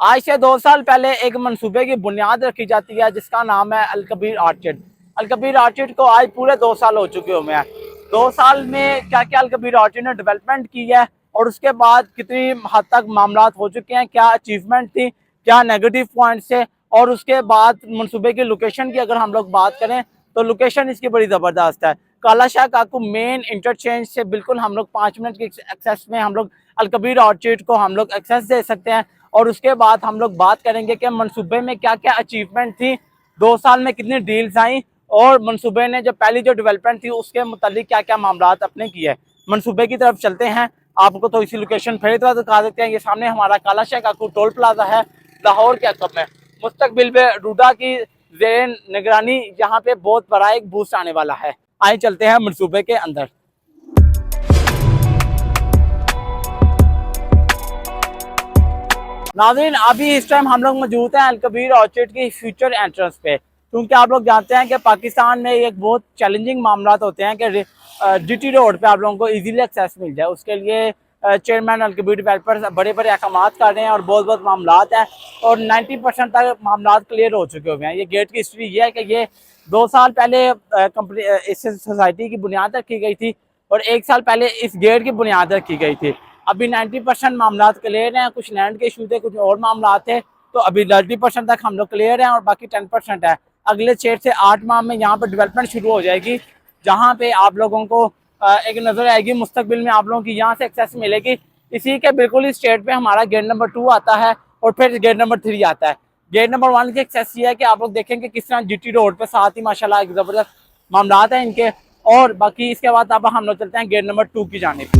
आज से 2 साल पहले एक मंसूबे की बुनियाद रखी जाती है जिसका नाम है अलकबीर आर्चिड। अलकबीर आर्चिड को आज पूरे 2 साल हो चुके हुए हैं। 2 साल में क्या क्या अलकबीर आर्चिड ने डेवलपमेंट की है और उसके बाद कितनी हद तक मामला हो चुके हैं, क्या अचीवमेंट थी, क्या नेगेटिव पॉइंट्स थे, और उसके बाद मंसूबे की लोकेशन की अगर हम लोग बात करें तो लोकेशन इसकी बड़ी ज़बरदस्त है। काला शाह काकू मेन इंटरचेंज से बिल्कुल हम लोग 5 मिनट के एक्सेस में हम लोग अलकबीर आर्चिड को हम लोग एक्सेस दे सकते हैं। और उसके बाद हम लोग बात करेंगे कि मंसूबे में क्या क्या अचीवमेंट थी, 2 साल में कितनी डील्स आई, और मंसूबे ने जो पहली जो डेवलपमेंट थी उसके मुतालिक क्या क्या मामला अपने किए। मंसूबे की तरफ चलते हैं, आपको तो इसी लोकेशन फिर एक बार दिखा देते हैं। ये सामने हमारा काला शाह काकू टोल प्लाजा है लाहौर के अकब में। मुस्तकबिल में रूडा की ज़ेर निगरानी यहाँ पे बहुत बड़ा एक बूस्ट आने वाला है। आइए चलते हैं मंसूबे के अंदर। नाज़रीन, अभी इस टाइम हम लोग मौजूद हैं अलकबीर ऑर्चिड की फ्यूचर एंट्रेंस पे, क्योंकि आप लोग जानते हैं कि पाकिस्तान में एक बहुत चैलेंजिंग मामला होते हैं कि जीटी रोड पे आप लोगों को इजीली एक्सेस मिल जाए। उसके लिए चेयरमैन अलकबीर डेवलपर्स बड़े बड़े अहकाम कर रहे हैं और बहुत बहुत मामला हैं, और 90% तक मामला क्लियर हो चुके हुए हैं। ये गेट की हिस्ट्री ये है कि ये 2 साल पहले कंपनी इस सोसाइटी की बुनियाद रखी गई थी और 1 साल पहले इस गेट की बुनियाद रखी गई थी। अभी 90% मामला क्लियर हैं, कुछ लैंड के इशू थे, कुछ और मामला थे, तो अभी 90% तक हम लोग क्लियर हैं और बाकी 10% है। अगले 6 से 8 माह में यहाँ पर डेवलपमेंट शुरू हो जाएगी, जहाँ पे आप लोगों को एक नज़र आएगी मुस्तकबिल में आप लोगों की यहाँ से एक्सेस मिलेगी। इसी के बिल्कुल ही स्टेट पे हमारा गेट नंबर 2 आता है और फिर गेट नंबर 3 आता है। गेट नंबर 1 की एक्सेस ये है कि आप लोग देखेंगे किस तरह जीटी रोड पे साथ ही माशाल्लाह एक ज़बरदस्त मामला हैं इनके। और बाकी इसके बाद अब हम लोग चलते हैं गेट नंबर 2 की जानिब।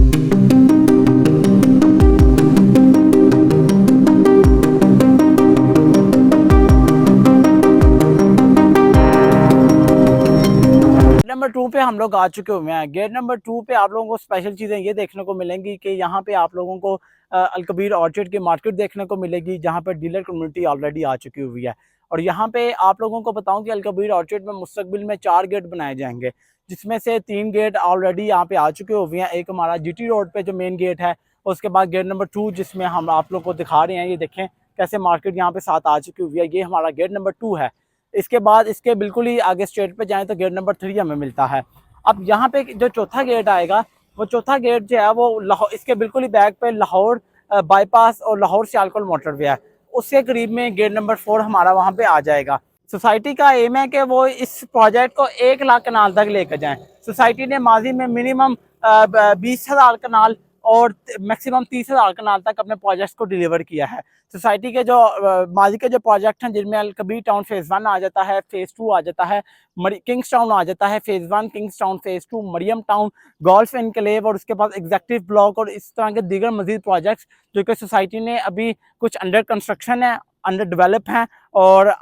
नंबर 2 पे हम लोग आ चुके हुए हैं। गेट नंबर 2 पे आप लोगों को स्पेशल चीज़ें ये देखने को मिलेंगी कि यहाँ पे आप लोगों को अलकबीर ऑर्चिड की मार्केट देखने को मिलेगी, जहाँ पे डीलर कम्युनिटी ऑलरेडी आ चुकी हुई है। और यहाँ पे आप लोगों को बताऊँ कि अलकबीर ऑर्चिड में मुस्तकबिल में 4 गेट बनाए जाएंगे, जिसमें से 3 गेट ऑलरेडी यहाँ पे आ चुके हुए हैं। एक हमारा GT रोड पे जो मेन गेट है, उसके बाद गेट नंबर 2 जिसमें हम आप लोग को दिखा रहे हैं, ये देखें कैसे मार्केट यहाँ पे साथ आ चुकी हुई है। ये हमारा गेट नंबर 2 है। इसके बाद इसके बिल्कुल ही आगे स्ट्रेट पे जाएं तो गेट नंबर 3 हमें मिलता है। अब यहाँ पे जो चौथा गेट आएगा, वो चौथा गेट जो है वो लाहौर, इसके बिल्कुल ही बैक पे लाहौर बाईपास और लाहौर सियालकोट मोटरवे है, उसके करीब में गेट नंबर 4 हमारा वहाँ पे आ जाएगा। सोसाइटी का एम है कि वो इस प्रोजेक्ट को 1 लाख कनाल तक लेकर जाएं। सोसाइटी ने माजी में मिनिमम 20,000 कनाल और मैक्सिमम 30,000 कनाल तक अपने प्रोजेक्ट्स को डिलीवर किया है। सोसाइटी के जो माजी के जो प्रोजेक्ट हैं, जिनमें अलकबीर टाउन फेज़ 1 आ जाता है, फेज़ 2 आ जाता है, किंग्स टाउन आ जाता है, phase 1 Kings Town, phase 2 Maryam town, golf enclave, और उसके बाद एग्जेक्टिव ब्लॉक और इस तरह के दीगर मजीद प्रोजेक्ट्स जो कि सोसाइटी ने अभी कुछ अंडर कंस्ट्रक्शन है, अंडर डेवलप हैं, और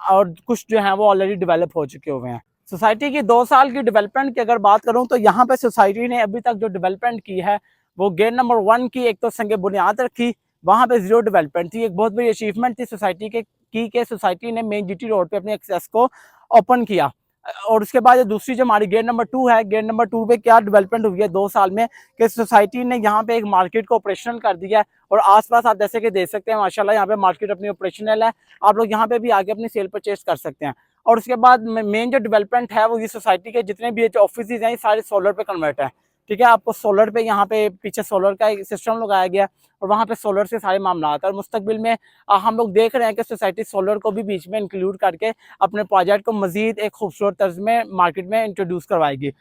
कुछ जो हैं वो ऑलरेडी डेवलप हो चुके हुए हैं। सोसाइटी की 2 साल की डेवलपमेंट की अगर बात करूँ तो यहाँ पे सोसाइटी ने अभी तक जो डेवलपमेंट की है वो गेट नंबर 1 की एक तो संग बुनियाद रखी, वहाँ पे 0 डेवलपमेंट थी। एक बहुत बड़ी अचीवमेंट थी सोसाइटी के सोसाइटी ने मेन GT रोड पे अपने एक्सेस को ओपन किया। और उसके बाद दूसरी जो हमारी गेट नंबर 2 है, गेट नंबर 2 पे क्या डेवलपमेंट हुई है 2 साल में कि सोसाइटी ने यहाँ पे एक मार्केट को ऑपरेशनल कर दिया है, और आसपास आप जैसे कि देख सकते हैं माशाल्लाह यहाँ पे मार्केट अपनी ऑपरेशनल है। आप लोग यहाँ पे भी आगे अपनी सेल परचेज कर सकते हैं। और उसके बाद मेन जो डेवलपमेंट है वो ये सोसाइटी के जितने भी ऑफिस हैं सारे सोलर पे कन्वर्ट है। ठीक है, आपको सोलर पे यहाँ पे पीछे सोलर का एक सिस्टम लगाया गया और वहाँ पे सोलर से सारे मामला आता है। और मुस्तकबिल में हम लोग देख रहे हैं कि सोसाइटी सोलर को भी बीच में इंक्लूड करके अपने प्रोजेक्ट को मजीद एक खूबसूरत तर्ज में मार्केट में इंट्रोड्यूस करवाएगी।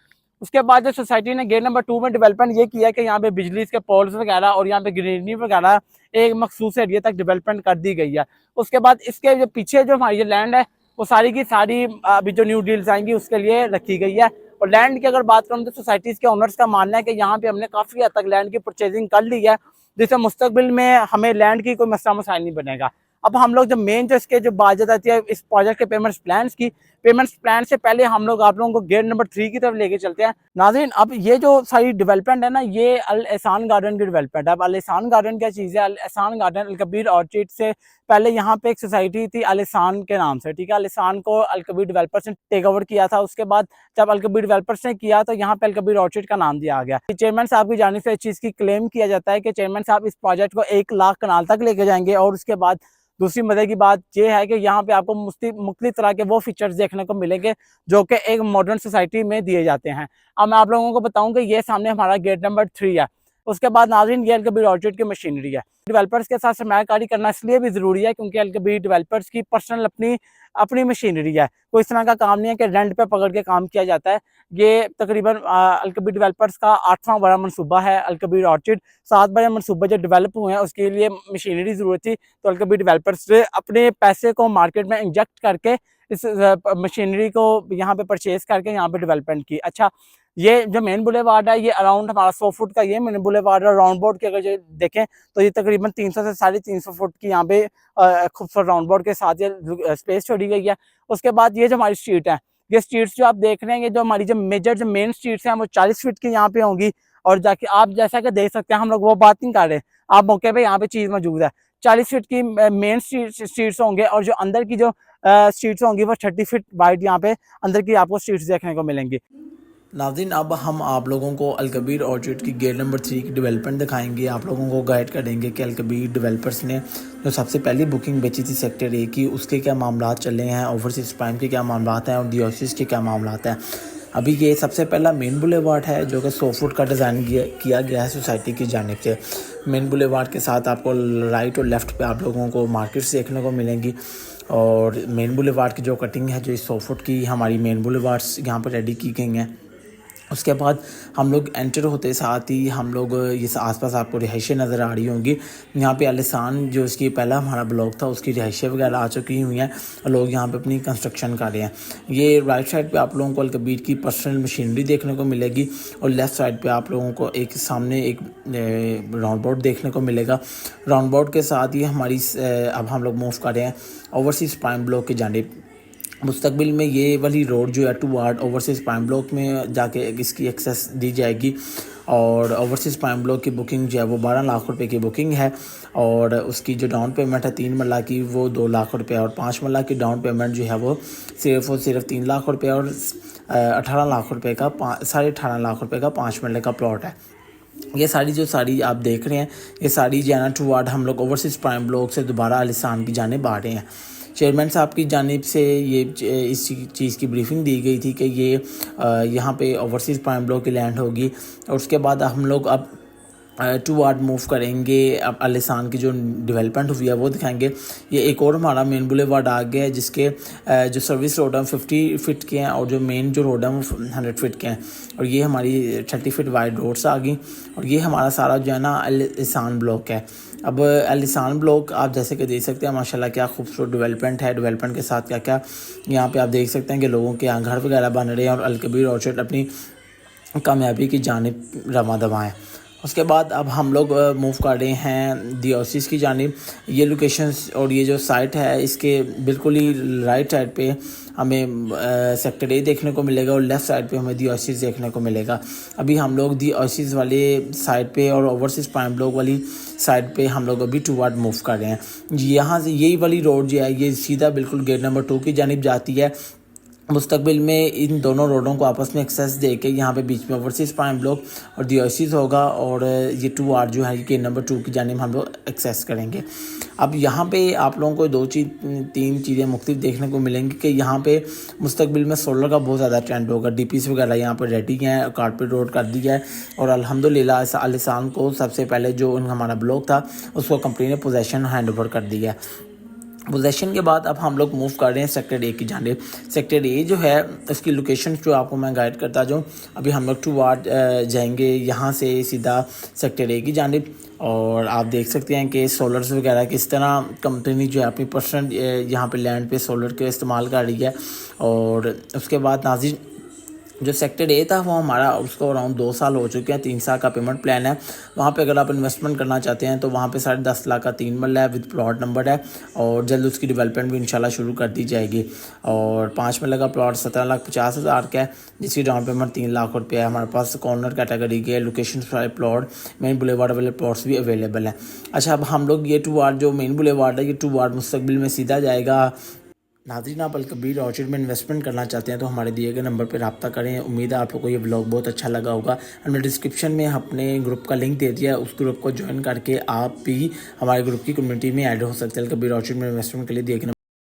उसके बाद जो सोसाइटी ने गेट नंबर 2 में डेवलपमेंट ये किया कि यहाँ पे बिजली के पोल्स वगैरह और यहाँ पे ग्रीनरी वगैरह एक मखसूस एरिया तक डेवलपमेंट कर दी गई है। उसके बाद इसके जो पीछे जो हमारी लैंड है वो सारी की सारी अभी जो न्यू डील्स आएंगी उसके लिए रखी गई है। और लैंड की अगर बात करूँ तो सोसाइटीज़ के ओनर्स का मानना है कि यहाँ पे हमने काफ़ी हद तक लैंड की परचेजिंग कर ली है, जिससे मुस्तकबिल में हमें लैंड की कोई मसला मसाइल नहीं बनेगा। अब हम लोग जो मेन जो इसके जो बात आती है इस प्रोजेक्ट के पेमेंट्स प्लान से पहले हम लोग आप लोगों को गेट नंबर 3 की तरफ लेके चलते हैं। नाज़रीन, अब ये जो सारी डेवलपमेंट है ना, ये अल एहसान गार्डन की डेवलपमेंट है। अब अल एहसान गार्डन क्या चीज़ है? अल एहसान गार्डन अलकबीर ऑर्चिड से पहले यहाँ पे एक सोसाइटी थी अल एहसान के नाम से। ठीक है, अल एहसान को अलकबीर डेवलपर्स ने टेक ओवर किया था। उसके बाद जब अलकबीर डेवलपर्स ने किया तो यहाँ पे अलकबीर ऑर्चिड का नाम दिया गया। चेयरमैन साहब की जानिब से इस चीज़ की क्लेम किया जाता है कि चेयरमैन साहब इस प्रोजेक्ट को 1 लाख कनाल तक लेके जाएंगे और उसके बाद दूसरी मज़े की बात ये है कि यहाँ पे आपको मुख्तलिफ तरह के वो फीचर्स देखने को मिलेंगे जो कि एक मॉडर्न सोसाइटी में दिए जाते हैं। अब मैं आप लोगों को बताऊँ कि ये सामने हमारा गेट नंबर 3 है। उसके बाद नाज़रीन ये अल-कबीर ऑर्चिड की मशीनरी है। डेवलपर्स के साथ सरमायाकारी करना इसलिए भी ज़रूरी है क्योंकि अल-कबीर डेवलपर्स की पर्सनल अपनी मशीनरी है। कोई इस तरह का काम नहीं है कि रेंट पे पकड़ के काम किया जाता है। ये तकरीबन अल-कबीर डेवलपर्स का 8वां बड़ा मनसूबा है अल-कबीर ऑर्चिड। 7 बड़े मनसूबे जो डेवलप हुए हैं उसके लिए मशीनरी ज़रूरत थी, तो अल-कबीर डेवलपर्स ने अपने पैसे को मार्केट में इंजेक्ट करके इस मशीनरी को यहाँ पे परचेज़ करके यहाँ पे डेवलपमेंट की। अच्छा, ये जो मेन बुलेवार्ड है ये अराउंड हमारा 100 फुट का ये मेन बुलेवार्ड है। राउंड बोर्ड की अगर जो देखें तो ये तकरीबन 300 से 350 फुट की यहाँ पे खूबसूरत राउंड बोर्ड के साथ ये स्पेस छोड़ी गई है। उसके बाद ये जो हमारी स्ट्रीट है, ये स्ट्रीट्स जो आप देख रहे हैं, ये जो हमारी जो मेजर जो मेन स्ट्रीट्स हैं वो 40 फीट की यहाँ पे होंगी। और जाके आप जैसा कि देख सकते हैं, हम लोग वो बात नहीं कर रहे, आप मौके पे यहाँ पे चीज़ मौजूद है। 40 फीट की मेन स्ट्रीट्स होंगे और जो अंदर की जो स्ट्रीट्स होंगी वो 30 फीट वाइड यहाँ पे अंदर की आपको स्ट्रीट्स देखने को मिलेंगी। नाज़रीन, अब हम आप लोगों को अल-कबीर ऑर्चिड की गेट नंबर 3 की डेवलपमेंट दिखाएंगे। आप लोगों को गाइड करेंगे कि अल-कबीर डेवलपर्स ने जो सबसे पहली बुकिंग बेची थी सेक्टर ए की, उसके क्या मामला चले हैं, ओवरसीज़ प्राइम के क्या मामला हैं और डिओसिस के क्या मामला हैं। अभी ये सबसे पहला मेन बुलेवार्ड है जो कि 100 फुट का डिज़ाइन किया गया है सोसाइटी की जानिब से। मेन बुलेवार्ड के साथ आपको राइट और लेफ़्ट पे आप लोगों को मार्केट्स देखने को मिलेंगी। और मेन बुलेवार्ड की जो कटिंग है, जो इस 100 फुट की हमारी मेन बुलेवार्ड्स यहाँ पर रेडी की गई हैं। उसके बाद हम लोग एंटर होते साथ ही हम लोग ये आसपास आपको रिहाइशें नज़र आ रही होंगी। यहाँ पे आलिशान जो इसकी पहला हमारा ब्लॉक था उसकी रिहाइशें वगैरह आ चुकी हुई हैं और लोग यहाँ पे अपनी कंस्ट्रक्शन कर रहे हैं। ये राइट साइड पे आप लोगों को अल-कबीर की पर्सनल मशीनरी देखने को मिलेगी और लेफ़्ट साइड पे आप लोगों को एक सामने एक राउंड बोर्ड देखने को मिलेगा। राउंड बोर्ड के साथ ही हमारी अब हम लोग मूव कर रहे हैं ओवरसीज़ प्राइम ब्लॉक की जानिब। मुस्तकबिल में ये वाली रोड जो है टूवर्ड ओवरसीज़ प्राइम ब्लॉक में जाके इसकी एक्सेस दी जाएगी। और ओवरसीज़ प्राइम ब्लॉक की बुकिंग जो है वो 12 लाख रुपए की बुकिंग है और उसकी जो डाउन पेमेंट है 3 मरला की वो 2 लाख रुपए और 5 मरला की डाउन पेमेंट जो है वो सिर्फ और सिर्फ 3 लाख रुपए और 18 लाख रुपए का 18.5 लाख रुपए का 5 मरले का प्लॉट है। ये सारी आप देख रहे हैं, ये सारी जो है ना टूवर्ड हम लोग ओवरसीज़ प्राइम ब्लॉक से दोबारा आलिशान की जानिब आ रहे हैं। चेयरमैन साहब की जानिब से ये इस चीज़ की ब्रीफिंग दी गई थी कि ये यहाँ पे ओवरसीज़ प्राइम ब्लॉक की लैंड होगी। और उसके बाद हम लोग अब टूवर्ड मूव करेंगे। अब आलिशान की जो डेवलपमेंट हुई है वो दिखाएंगे। ये एक और हमारा मेन बुलेवार्ड आ गया है जिसके जो सर्विस रोड है 50 फीट के हैं और जो मेन जो रोड है वो 100 फीट के हैं। और ये हमारी 30 फीट वाइड रोड्स आ गई और ये हमारा सारा जो है ना आलिशान ब्लॉक है। अब आलिशान ब्लॉक आप जैसे कि देख सकते हैं माशाल्लाह क्या खूबसूरत डेवलपमेंट है। डेवलपमेंट के साथ क्या क्या यहाँ पे आप देख सकते हैं कि लोगों के यहाँ घर वगैरह बन रहे हैं और अल-कबीर ऑर्चिड अपनी कामयाबी की जानिब रमा दवा है। उसके बाद अब हम लोग मूव कर रहे हैं डिओसिस की जानिब। ये लोकेशंस और ये जो साइट है इसके बिल्कुल ही राइट साइड पे हमें सेक्टर ए देखने को मिलेगा और लेफ़्ट साइड पे हमें डिओसिस देखने को मिलेगा। अभी हम लोग डिओसिस वाले साइड पे और ओवरसीज़ प्राइम ब्लॉक वाली साइड पे हम लोग अभी टूवर्ड मूव कर रहे हैं। यहाँ से यही वाली रोड जो है ये सीधा बिल्कुल गेट नंबर 2 की जानिब जाती है। मुस्तकबिल में इन दोनों रोडों को आपस में एक्सेस दे के यहाँ पे बीच में ओवरसीज़ प्राइम ब्लॉक और डिओसिस होगा और ये टूवर्ड जो है कि नंबर 2 की जानिब हम लोग एक्सेस करेंगे। अब यहाँ पे आप लोगों को 3 चीज़ें मुख्तलिफ देखने को मिलेंगी कि यहाँ पे मुस्तकबिल में सोलर का बहुत ज़्यादा ट्रेंड होगा। डीपीस वगैरह यहाँ पर रेडी हैं, कारपेट रोड कर दी है और अल्हम्दुलिल्लाह आलिशान को सबसे पहले जो हमारा ब्लॉक था उसको कंपनी ने पोजेसन हैंड ओवर कर दिया है। पोजेशन के बाद अब हम लोग मूव कर रहे हैं सेक्टर ए की जानिब। सेक्टर ए जो है उसकी लोकेशन जो आपको मैं गाइड करता जाऊँ। अभी हम लोग टूवर्ड जाएंगे यहाँ से सीधा सेक्टर ए की जानिब और आप देख सकते हैं कि सोलर्स वगैरह किस तरह कंपनी जो है अपनी पर्सनल यहाँ पे लैंड पे सोलर के इस्तेमाल कर रही है। और उसके बाद नाज़रीन जो सेक्टर ए था वो हमारा उसको अराउंड 2 साल हो चुके हैं, 3 साल का पेमेंट प्लान है। वहाँ पे अगर आप इन्वेस्टमेंट करना चाहते हैं तो वहाँ पे 10.5 लाख का 3 मरला है विद प्लॉट नंबर है और जल्द उसकी डेवलपमेंट भी इंशाल्लाह शुरू कर दी जाएगी। और 5 मरला का प्लॉट 17,50,000 का है जिसकी डाउन पेमेंट 3 लाख रुपये है। हमारे पास कॉर्नर कैटेगरी के लोकेशन वाले प्लॉट मेन बुलेवार्ड वाले प्लॉट्स भी अवेलेबल हैं। अच्छा, अब हम लोग ये टूवर्ड जो मेन बुलेवार्ड है ये टूवर्ड मुस्तकबिल में सीधा जाएगा नाज़रीन, आप अलकबीर ऑर्चिड में इन्वेस्टमेंट करना चाहते हैं तो हमारे दिए गए नंबर पर रब्ता करें। उम्मीद है आप लोगों को ये व्लॉग बहुत अच्छा लगा होगा। हमने डिस्क्रिप्शन में अपने ग्रुप का लिंक दे दिया है, उस ग्रुप को ज्वाइन करके आप भी हमारे ग्रुप की कम्युनिटी में ऐड हो सकते हैं। अलकबीर ऑर्चिड में इन्वेस्टमेंट के लिए देखना